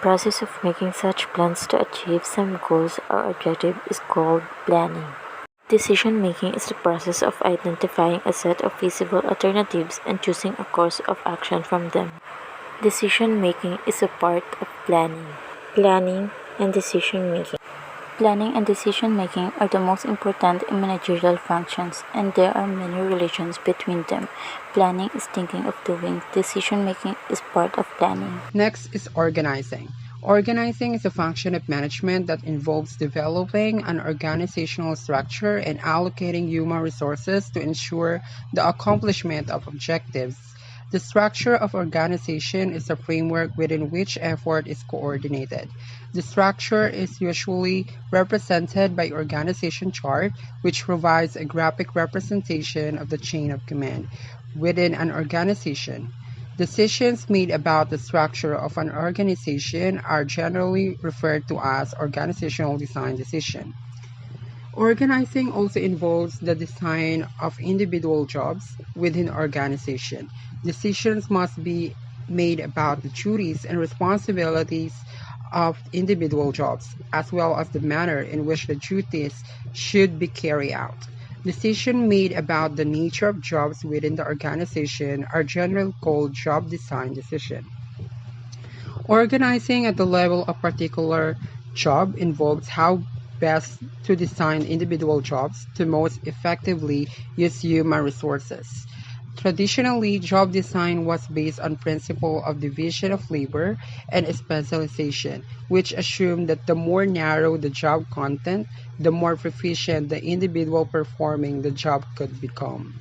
process of making such plans to achieve some goals or objective is called planning. Decision making is the process of identifying a set of feasible alternatives and choosing a course of action from them. Decision making is a part of planning. Planning and decision making. Planning and decision making are the most important in managerial functions, and there are many relations between them. Planning is thinking of doing, decision making is part of planning. Next is organizing. Organizing is a function of management that involves developing an organizational structure and allocating human resources to ensure the accomplishment of objectives. The structure of organization is a framework within which effort is coordinated. The structure is usually represented by organization chart, which provides a graphic representation of the chain of command within an organization. Decisions made about the structure of an organization are generally referred to as organizational design decisions. Organizing also involves the design of individual jobs within organization. Decisions must be made about the duties and responsibilities of individual jobs, as well as the manner in which the duties should be carried out. Decisions made about the nature of jobs within the organization are generally called job design decisions. Organizing at the level of particular job involves how best to design individual jobs to most effectively use human resources. Traditionally, job design was based on principle of division of labor and specialization, which assumed that the more narrow the job content, the more proficient the individual performing the job could become.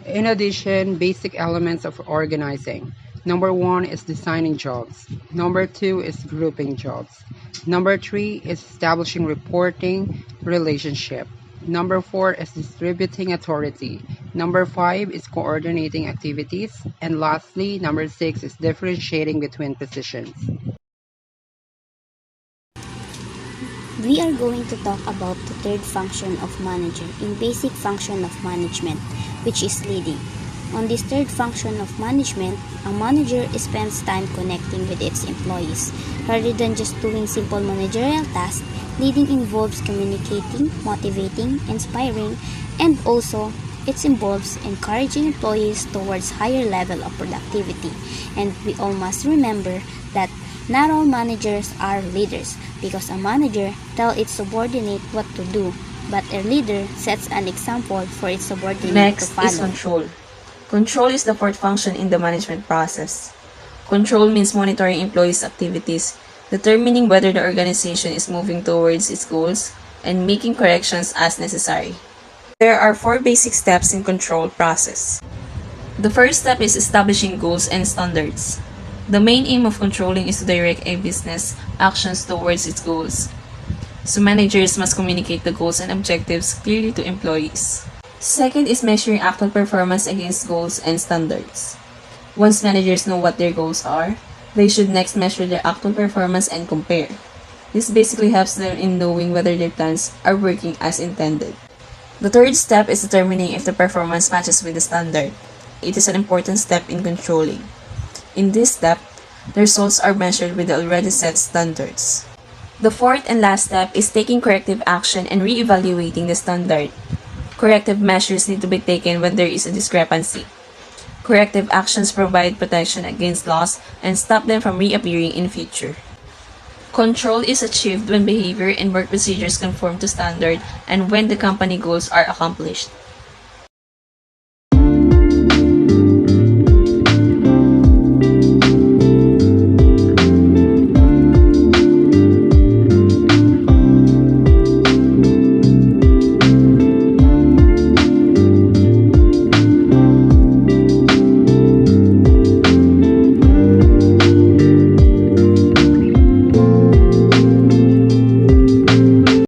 In addition, basic elements of organizing. Number one is designing jobs. Number two is grouping jobs. Number three is establishing reporting relationship. Number four is distributing authority. Number five is coordinating activities. And lastly, number six is differentiating between positions. We are going to talk about the third function of manager in basic function of management, which is leading. On this third function of management, a manager spends time connecting with its employees. Rather than just doing simple managerial tasks, leading involves communicating, motivating, inspiring, and also it involves encouraging employees towards higher level of productivity. And we all must remember that not all managers are leaders, because a manager tells its subordinate what to do, but a leader sets an example for its subordinate to Next follow. is control. Control is the fourth function in the management process. Control means monitoring employees' activities, determining whether the organization is moving towards its goals, and making corrections as necessary. There are four basic steps in control process. The first step is establishing goals and standards. The main aim of controlling is to direct a business actions towards its goals. So managers must communicate the goals and objectives clearly to employees. Second is measuring actual performance against goals and standards. Once managers know what their goals are, they should next measure their actual performance and compare. This basically helps them in knowing whether their plans are working as intended. The third step is determining if the performance matches with the standard. It is an important step in controlling. In this step, the results are measured with the already set standards. The fourth and last step is taking corrective action and re-evaluating the standard. Corrective measures need to be taken when there is a discrepancy. Corrective actions provide protection against loss and stop them from reappearing in future. Control is achieved when behavior and work procedures conform to standard and when the company goals are accomplished.